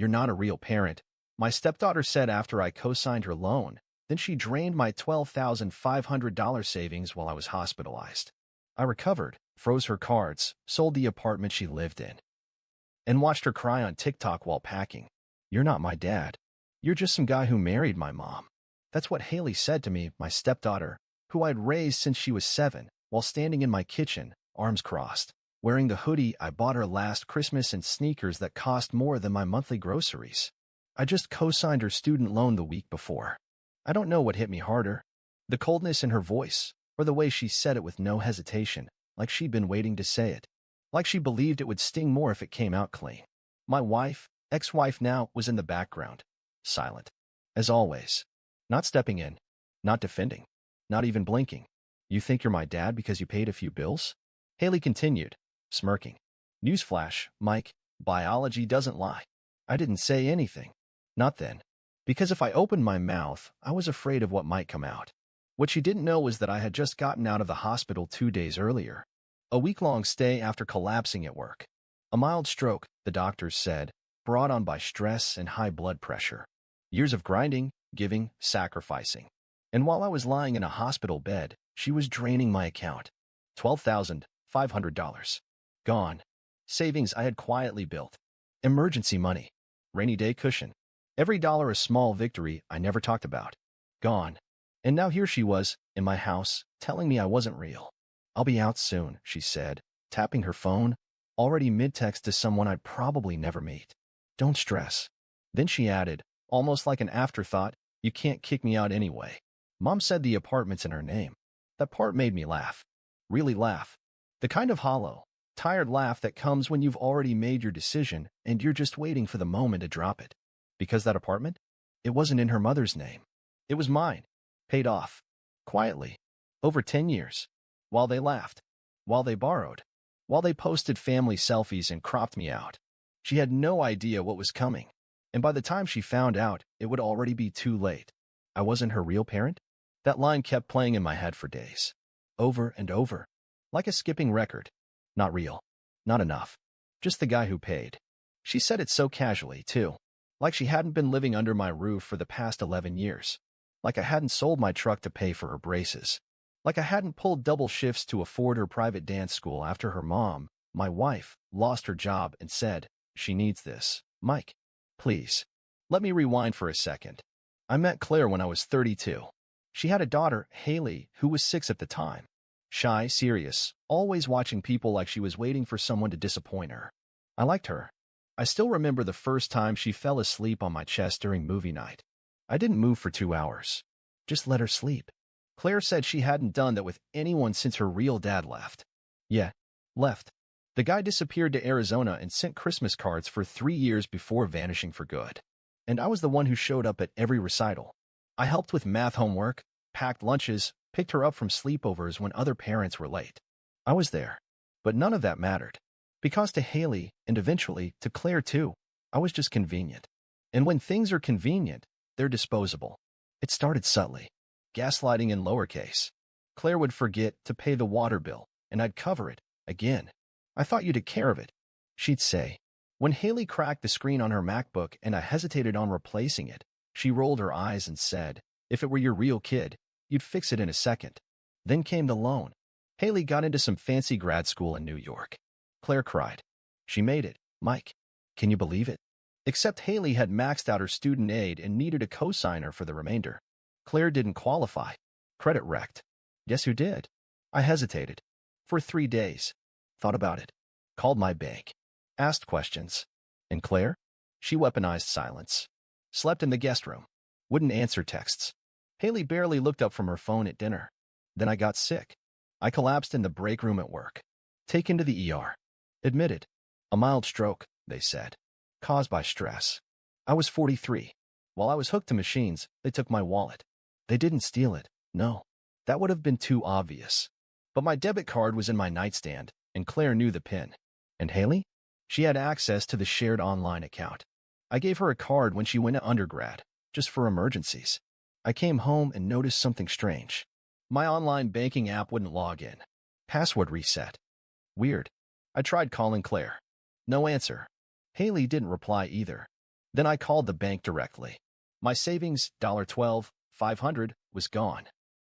"You're not a real parent," my stepdaughter said after I co-signed her loan. Then she drained my $12,500 savings while I was hospitalized. I recovered, froze her cards, sold the apartment she lived in, and watched her cry on TikTok while packing. "You're not my dad. You're just some guy who married my mom." That's what Haley said to me, my stepdaughter, who I'd raised since she was 7, while standing in my kitchen, arms crossed, wearing the hoodie I bought her last Christmas and sneakers that cost more than my monthly groceries. I just co-signed her student loan the week before. I don't know what hit me harder, the coldness in her voice, or the way she said it with no hesitation, like she'd been waiting to say it, like she believed it would sting more if it came out clean. My wife, ex-wife now, was in the background, silent, as always, not stepping in, not defending, not even blinking. "You think you're my dad because you paid a few bills?" Haley continued, smirking. "Newsflash, Mike, biology doesn't lie. I didn't say anything. Not then. Because if I opened my mouth, I was afraid of what might come out." What she didn't know was that I had just gotten out of the hospital 2 days earlier. A week-long stay after collapsing at work. A mild stroke, the doctors said, brought on by stress and high blood pressure. Years of grinding, giving, sacrificing. And while I was lying in a hospital bed, she was draining my account. $12,500. Gone. Savings I had quietly built. Emergency money. Rainy day cushion. Every dollar a small victory I never talked about. Gone. And now here she was, in my house, telling me I wasn't real. "I'll be out soon," she said, tapping her phone, already mid-text to someone I'd probably never meet. "Don't stress." Then she added, almost like an afterthought, "You can't kick me out anyway." Mom said the apartment's in her name. That part made me laugh. Really laugh. The kind of hollow, tired laugh that comes when you've already made your decision and you're just waiting for the moment to drop it. Because that apartment? It wasn't in her mother's name. It was mine. Paid off. Quietly. Over 10 years. While they laughed. While they borrowed. While they posted family selfies and cropped me out. She had no idea what was coming. And by the time she found out, it would already be too late. I wasn't her real parent? That line kept playing in my head for days. Over and over. Like a skipping record. Not real. Not enough. Just the guy who paid. She said it so casually, too. Like she hadn't been living under my roof for the past 11 years. Like I hadn't sold my truck to pay for her braces. Like I hadn't pulled double shifts to afford her private dance school after her mom, my wife, lost her job and said, "She needs this. Mike, please." Let me rewind for a second. I met Claire when I was 32. She had a daughter, Haley, who was 6 at the time. Shy, serious, always watching people like she was waiting for someone to disappoint her. I liked her. I still remember the first time she fell asleep on my chest during movie night. I didn't move for 2 hours. Just let her sleep. Claire said she hadn't done that with anyone since her real dad left. Yeah, left. The guy disappeared to Arizona and sent Christmas cards for 3 years before vanishing for good. And I was the one who showed up at every recital. I helped with math homework, packed lunches, picked her up from sleepovers when other parents were late. I was there. But none of that mattered. Because to Haley, and eventually to Claire too, I was just convenient. And when things are convenient, they're disposable. It started subtly. Gaslighting in lowercase. Claire would forget to pay the water bill, and I'd cover it, again. "I thought you took care of it," she'd say. When Haley cracked the screen on her MacBook and I hesitated on replacing it, she rolled her eyes and said, "If it were your real kid, you'd fix it in a second." Then came the loan. Haley got into some fancy grad school in New York. Claire cried. She made it, Mike. Can you believe it? Except Haley had maxed out her student aid and needed a cosigner for the remainder. Claire didn't qualify. Credit wrecked. Guess who did? I hesitated. For 3 days. Thought about it. Called my bank. Asked questions. And Claire? She weaponized silence. Slept in the guest room. Wouldn't answer texts. Haley barely looked up from her phone at dinner. Then I got sick. I collapsed in the break room at work. Taken to the ER. Admitted. A mild stroke, they said. Caused by stress. I was 43. While I was hooked to machines, they took my wallet. They didn't steal it, no. That would have been too obvious. But my debit card was in my nightstand, and Claire knew the PIN. And Haley? She had access to the shared online account. I gave her a card when she went to undergrad, just for emergencies. I came home and noticed something strange. My online banking app wouldn't log in. Password reset. Weird. I tried calling Claire. No answer. Haley didn't reply either. Then I called the bank directly. My savings, $12,500, was gone.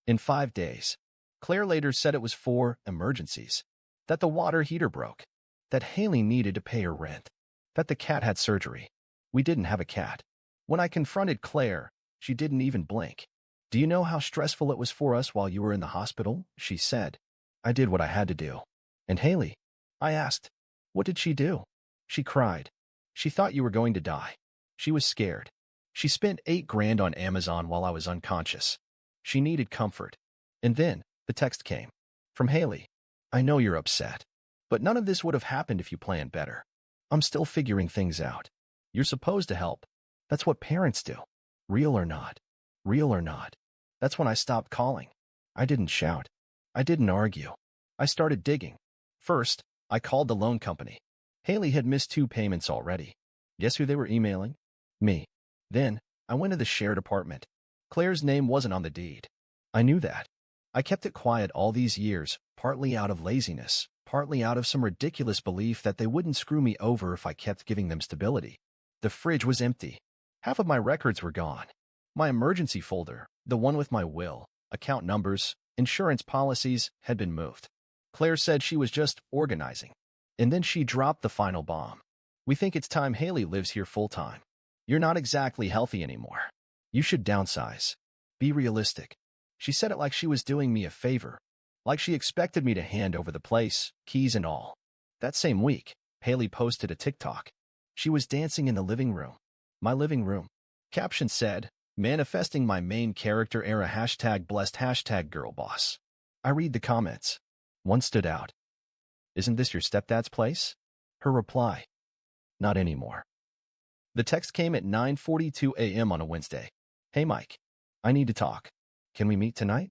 In 5 days. Claire later said it was 4 emergencies. That the water heater broke. That Haley needed to pay her rent. That the cat had surgery. We didn't have a cat. When I confronted Claire, she didn't even blink. Do you know how stressful it was for us while you were in the hospital? She said. I did what I had to do. And Haley? I asked. What did she do? She cried. She thought you were going to die. She was scared. She spent $8,000 on Amazon while I was unconscious. She needed comfort. And then, the text came. From Haley. I know you're upset. But none of this would have happened if you planned better. I'm still figuring things out. You're supposed to help. That's what parents do. Real or not. Real or not. That's when I stopped calling. I didn't shout. I didn't argue. I started digging. First, I called the loan company. Haley had missed 2 payments already. Guess who they were emailing? Me. Then, I went to the shared apartment. Claire's name wasn't on the deed. I knew that. I kept it quiet all these years, partly out of laziness, partly out of some ridiculous belief that they wouldn't screw me over if I kept giving them stability. The fridge was empty. Half of my records were gone. My emergency folder, the one with my will, account numbers, insurance policies, had been moved. Claire said she was just organizing. And then she dropped the final bomb. We think it's time Haley lives here full-time. You're not exactly healthy anymore. You should downsize. Be realistic. She said it like she was doing me a favor, like she expected me to hand over the place, keys and all. That same week, Haley posted a TikTok. She was dancing in the living room. My living room. Caption said, manifesting my main character era #blessed #girlboss. I read the comments. One stood out. Isn't this your stepdad's place? Her reply. Not anymore. The text came at 9:42 a.m. on a Wednesday. Hey Mike, I need to talk. Can we meet tonight?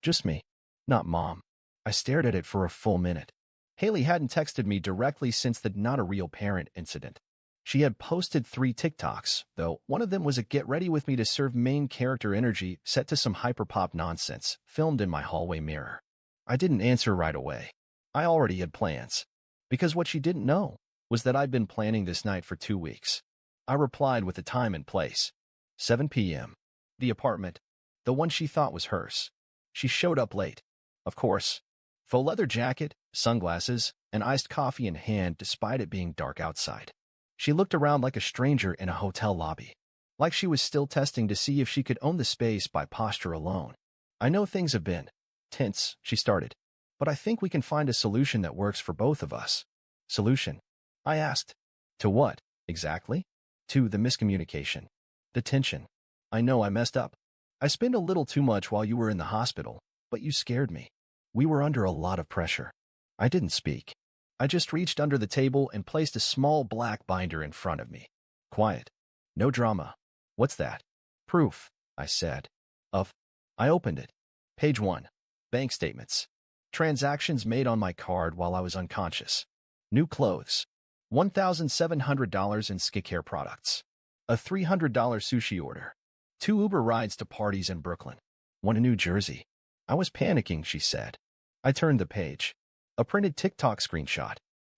Just me. Not Mom. I stared at it for a full minute. Haley hadn't texted me directly since the not a real parent incident. She had posted 3 TikToks, though one of them was a get ready with me to serve main character energy set to some hyperpop nonsense, filmed in my hallway mirror. I didn't answer right away. I already had plans. Because what she didn't know was that I'd been planning this night for 2 weeks. I replied with the time and place. 7 p.m. The apartment. The one she thought was hers. She showed up late. Of course. Faux leather jacket, sunglasses, and iced coffee in hand despite it being dark outside. She looked around like a stranger in a hotel lobby. Like she was still testing to see if she could own the space by posture alone. I know things have been tense, she started. But I think we can find a solution that works for both of us. Solution? I asked. To what, exactly? To the miscommunication. The tension. I know I messed up. I spent a little too much while you were in the hospital, but you scared me. We were under a lot of pressure. I didn't speak. I just reached under the table and placed a small black binder in front of me. Quiet. No drama. What's that? Proof, I said. Of. I opened it. Page 1. Bank statements. Transactions made on my card while I was unconscious. New clothes. $1,700 in skincare products. A $300 sushi order. 2 Uber rides to parties in Brooklyn. 1 in New Jersey. I was panicking, she said. I turned the page. A printed TikTok screenshot.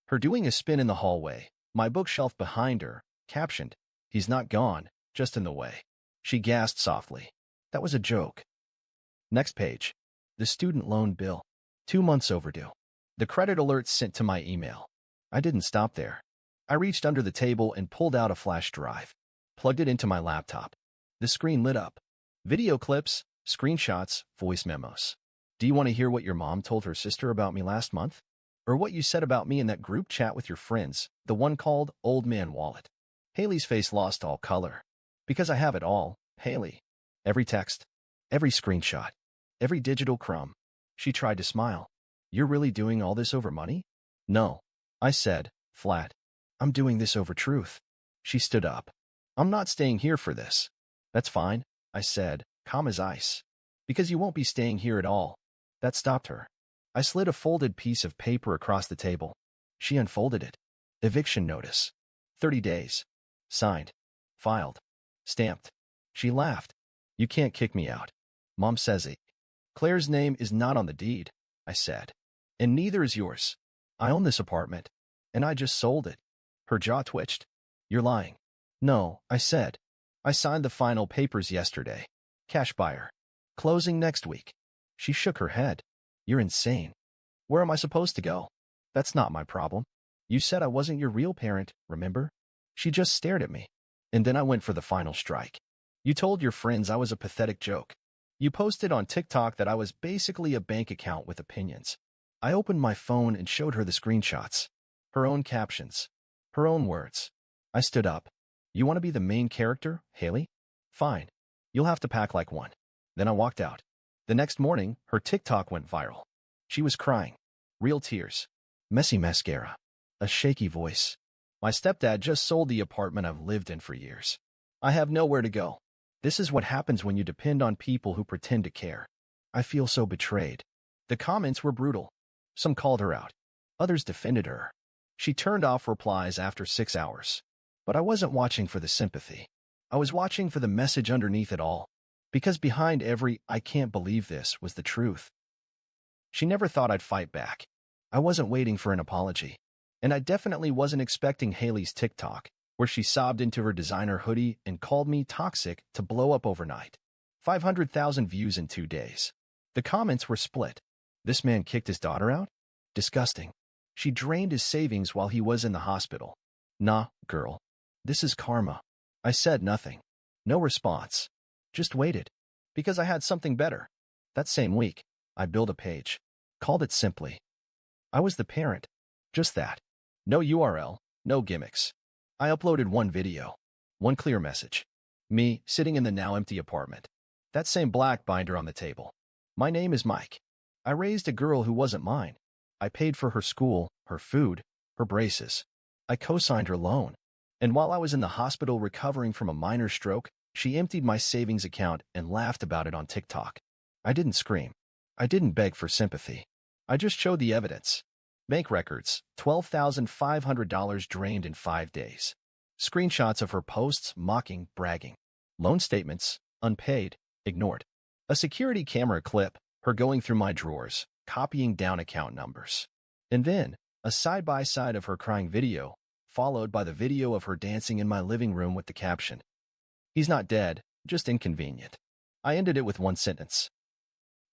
Her doing a spin in the hallway. My bookshelf behind her. Captioned. He's not gone, just in the way. She gasped softly. That was a joke. Next page. The student loan bill. 2 months overdue. The credit alerts sent to my email. I didn't stop there. I reached under the table and pulled out a flash drive. Plugged it into my laptop. The screen lit up. Video clips, screenshots, voice memos. Do you want to hear what your mom told her sister about me last month? Or what you said about me in that group chat with your friends, the one called Old Man Wallet? Haley's face lost all color. Because I have it all, Haley. Every text. Every screenshot. Every digital crumb. She tried to smile. You're really doing all this over money? No. I said, flat. I'm doing this over truth. She stood up. I'm not staying here for this. That's fine, I said, calm as ice. Because you won't be staying here at all. That stopped her. I slid a folded piece of paper across the table. She unfolded it. Eviction notice. 30 days. Signed. Filed. Stamped. She laughed. You can't kick me out. Mom says it. Claire's name is not on the deed, I said. And neither is yours. I own this apartment. And I just sold it. Her jaw twitched. You're lying. No, I said. I signed the final papers yesterday. Cash buyer. Closing next week. She shook her head. You're insane. Where am I supposed to go? That's not my problem. You said I wasn't your real parent, remember? She just stared at me. And then I went for the final strike. You told your friends I was a pathetic joke. You posted on TikTok that I was basically a bank account with opinions. I opened my phone and showed her the screenshots. Her own captions. Her own words. I stood up. You want to be the main character, Haley? Fine. You'll have to pack like one. Then I walked out. The next morning, her TikTok went viral. She was crying. Real tears. Messy mascara. A shaky voice. My stepdad just sold the apartment I've lived in for years. I have nowhere to go. This is what happens when you depend on people who pretend to care. I feel so betrayed. The comments were brutal. Some called her out. Others defended her. She turned off replies after 6 hours. But I wasn't watching for the sympathy. I was watching for the message underneath it all. Because behind every "I can't believe this" was the truth. She never thought I'd fight back. I wasn't waiting for an apology. And I definitely wasn't expecting Haley's TikTok, where she sobbed into her designer hoodie and called me toxic, to blow up overnight. 500,000 views in 2 days. The comments were split. This man kicked his daughter out? Disgusting. She drained his savings while he was in the hospital. Nah, girl. This is karma. I said nothing. No response. Just waited. Because I had something better. That same week, I built a page. Called it simply. I was the parent. Just that. No URL, no gimmicks. I uploaded one video. One clear message. Me, sitting in the now empty apartment. That same black binder on the table. My name is Mike. I raised a girl who wasn't mine. I paid for her school, her food, her braces. I co-signed her loan. And while I was in the hospital recovering from a minor stroke, she emptied my savings account and laughed about it on TikTok. I didn't scream. I didn't beg for sympathy. I just showed the evidence. Bank records, $12,500 drained in 5 days. Screenshots of her posts, mocking, bragging. Loan statements, unpaid, ignored. A security camera clip, her going through my drawers, copying down account numbers. And then, a side-by-side of her crying video, followed by the video of her dancing in my living room with the caption, "He's not dead, just inconvenient." I ended it with one sentence.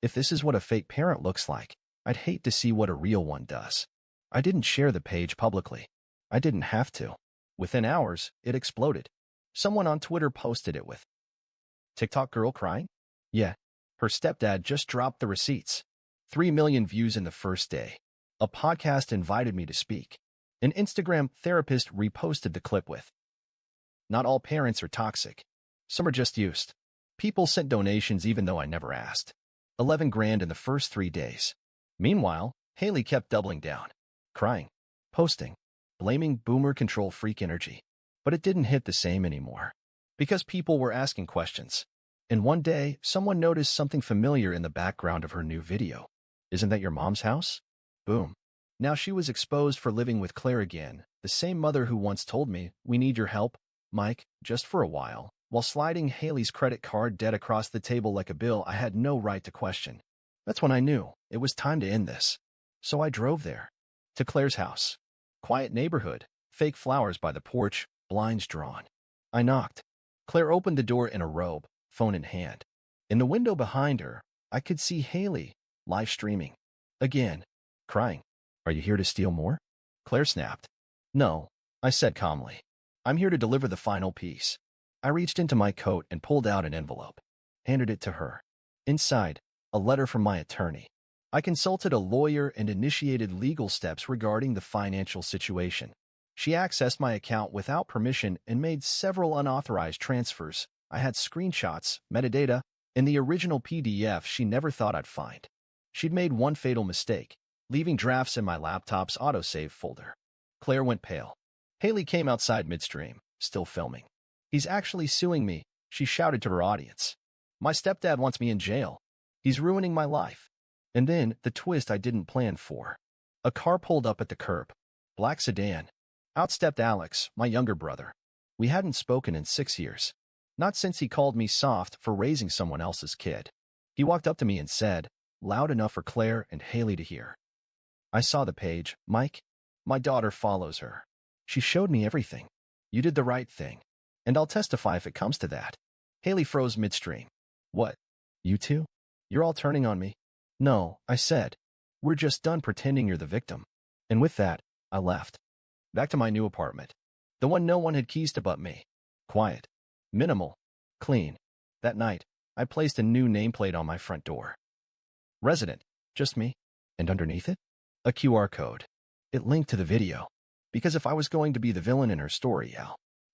If this is what a fake parent looks like, I'd hate to see what a real one does. I didn't share the page publicly. I didn't have to. Within hours, it exploded. Someone on Twitter posted it with, "TikTok girl crying?" Yeah. Her stepdad just dropped the receipts. 3 million views in the first day. A podcast invited me to speak. An Instagram therapist reposted the clip with, "Not all parents are toxic. Some are just used." People sent donations even though I never asked. 11 grand in the first 3 days. Meanwhile, Haley kept doubling down. Crying. Posting. Blaming boomer control freak energy. But it didn't hit the same anymore. Because people were asking questions. And one day, someone noticed something familiar in the background of her new video. "Isn't that your mom's house?" Boom. Now she was exposed for living with Claire again, the same mother who once told me, "We need your help, Mike, just for a while," while sliding Haley's credit card debt across the table like a bill I had no right to question. That's when I knew it was time to end this. So I drove there. To Claire's house. Quiet neighborhood, fake flowers by the porch, blinds drawn. I knocked. Claire opened the door in a robe, phone in hand. In the window behind her, I could see Haley, live streaming. Again. Crying. "Are you here to steal more?" Claire snapped. "No," I said calmly. "I'm here to deliver the final piece." I reached into my coat and pulled out an envelope. Handed it to her. Inside, a letter from my attorney. I consulted a lawyer and initiated legal steps regarding the financial situation. She accessed my account without permission and made several unauthorized transfers. I had screenshots, metadata, and the original PDF she never thought I'd find. She'd made one fatal mistake, leaving drafts in my laptop's autosave folder. Claire went pale. Haley came outside midstream, still filming. "He's actually suing me," she shouted to her audience. "My stepdad wants me in jail. He's ruining my life." And then, the twist I didn't plan for. A car pulled up at the curb. Black sedan. Out stepped Alex, my younger brother. We hadn't spoken in 6 years. Not since he called me soft for raising someone else's kid. He walked up to me and said, loud enough for Claire and Haley to hear, "I saw the page, Mike. My daughter follows her. She showed me everything. You did the right thing. And I'll testify if it comes to that. Haley froze midstream. What? You two? You're all turning on me? No, I said. We're just done pretending you're the victim. And with that, I left. Back to my new apartment. The one no one had keys to but me. Quiet. Minimal. Clean. That night, I placed a new nameplate on my front door. Resident. Just me. And underneath it? A QR code. It linked to the video. Because if I was going to be the villain in her story,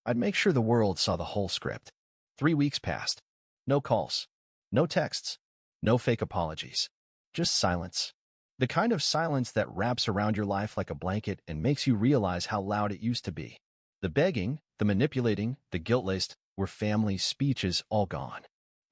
I'd make sure the world saw the whole script. 3 weeks passed. No calls. No texts. No fake apologies. Just silence. The kind of silence that wraps around your life like a blanket and makes you realize how loud it used to be. The begging, the manipulating, the guilt-laced, were family speeches all gone.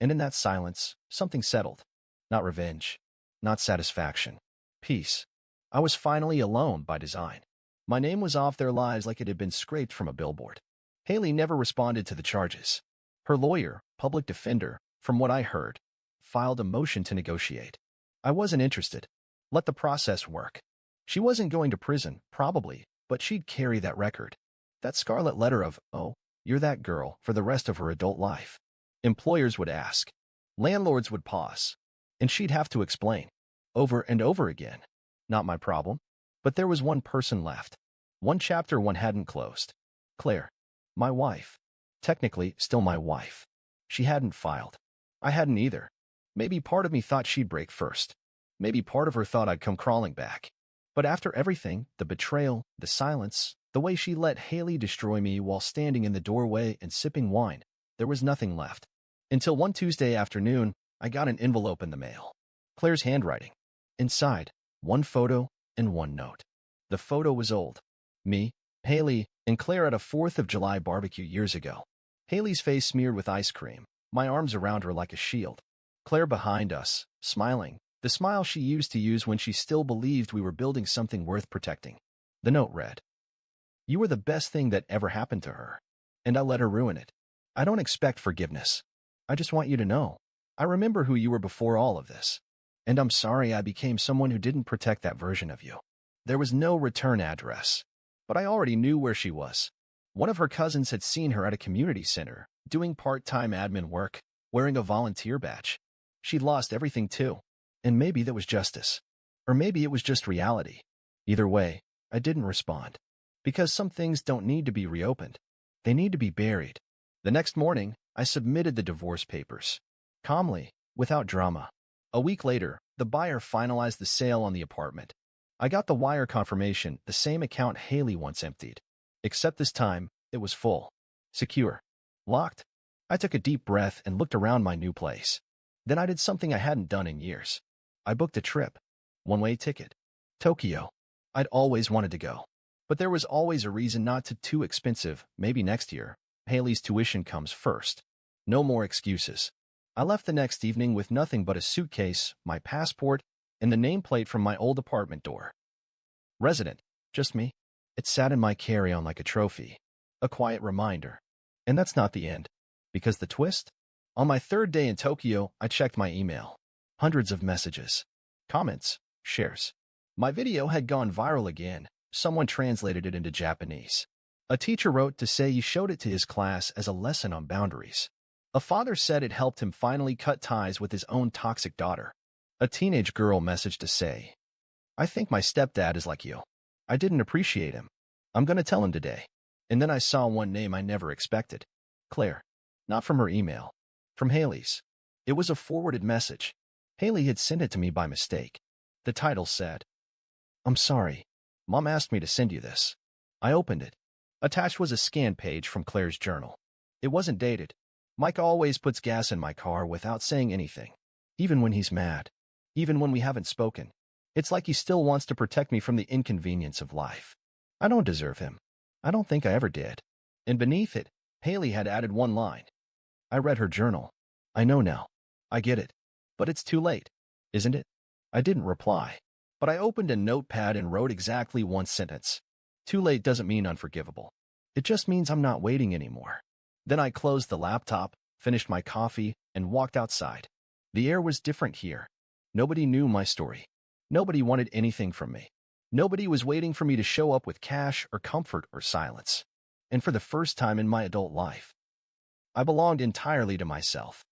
And in that silence, something settled. Not revenge. Not satisfaction. Peace. I was finally alone by design. My name was off their lives like it had been scraped from a billboard. Haley never responded to the charges. Her lawyer, public defender, from what I heard, filed a motion to negotiate. I wasn't interested. Let the process work. She wasn't going to prison, probably, but she'd carry that record. That scarlet letter of, oh, you're that girl, for the rest of her adult life. Employers would ask. Landlords would pause. And she'd have to explain. Over and over again. Not my problem. But there was one person left. One chapter one hadn't closed. Claire. My wife. Technically, still my wife. She hadn't filed. I hadn't either. Maybe part of me thought she'd break first. Maybe part of her thought I'd come crawling back. But after everything, the betrayal, the silence, the way she let Haley destroy me while standing in the doorway and sipping wine, there was nothing left. Until one Tuesday afternoon, I got an envelope in the mail. Claire's handwriting. Inside, one photo and one note. The photo was old. Me, Haley, and Claire at a 4th of July barbecue years ago. Haley's face smeared with ice cream, my arms around her like a shield. Claire behind us, smiling, the smile she used to use when she still believed we were building something worth protecting. The note read, "You were the best thing that ever happened to her, and I let her ruin it. I don't expect forgiveness. I just want you to know. I remember who you were before all of this. And I'm sorry I became someone who didn't protect that version of you." There was no return address, but I already knew where she was. One of her cousins had seen her at a community center, doing part-time admin work, wearing a volunteer badge. She'd lost everything too. And maybe that was justice. Or maybe it was just reality. Either way, I didn't respond. Because some things don't need to be reopened. They need to be buried. The next morning, I submitted the divorce papers. Calmly, without drama. A week later, the buyer finalized the sale on the apartment. I got the wire confirmation, the same account Haley once emptied. Except this time, it was full. Secure. Locked. I took a deep breath and looked around my new place. Then I did something I hadn't done in years. I booked a trip. One-way ticket. Tokyo. I'd always wanted to go. But there was always a reason not to. Too expensive, maybe next year. Haley's tuition comes first. No more excuses. I left the next evening with nothing but a suitcase, my passport, and the nameplate from my old apartment door. Resident. Just me. It sat in my carry-on like a trophy. A quiet reminder. And that's not the end. Because the twist? On my 3rd day in Tokyo, I checked my email. Hundreds of messages. Comments. Shares. My video had gone viral again. Someone translated it into Japanese. A teacher wrote to say he showed it to his class as a lesson on boundaries. A father said it helped him finally cut ties with his own toxic daughter. A teenage girl messaged to say, "I think my stepdad is like you. I didn't appreciate him. I'm going to tell him today." And then I saw one name I never expected. Claire. Not from her email. From Haley's. It was a forwarded message. Haley had sent it to me by mistake. The title said, "I'm sorry. Mom asked me to send you this." I opened it. Attached was a scan page from Claire's journal. It wasn't dated. Mike always puts gas in my car without saying anything. Even when he's mad. Even when we haven't spoken. It's like he still wants to protect me from the inconvenience of life. I don't deserve him. I don't think I ever did. And beneath it, Haley had added one line. I read her journal. I know now. I get it. But it's too late, isn't it? I didn't reply. But I opened a notepad and wrote exactly one sentence. Too late doesn't mean unforgivable. It just means I'm not waiting anymore. Then I closed the laptop, finished my coffee, and walked outside. The air was different here. Nobody knew my story. Nobody wanted anything from me. Nobody was waiting for me to show up with cash or comfort or silence. And for the first time in my adult life, I belonged entirely to myself.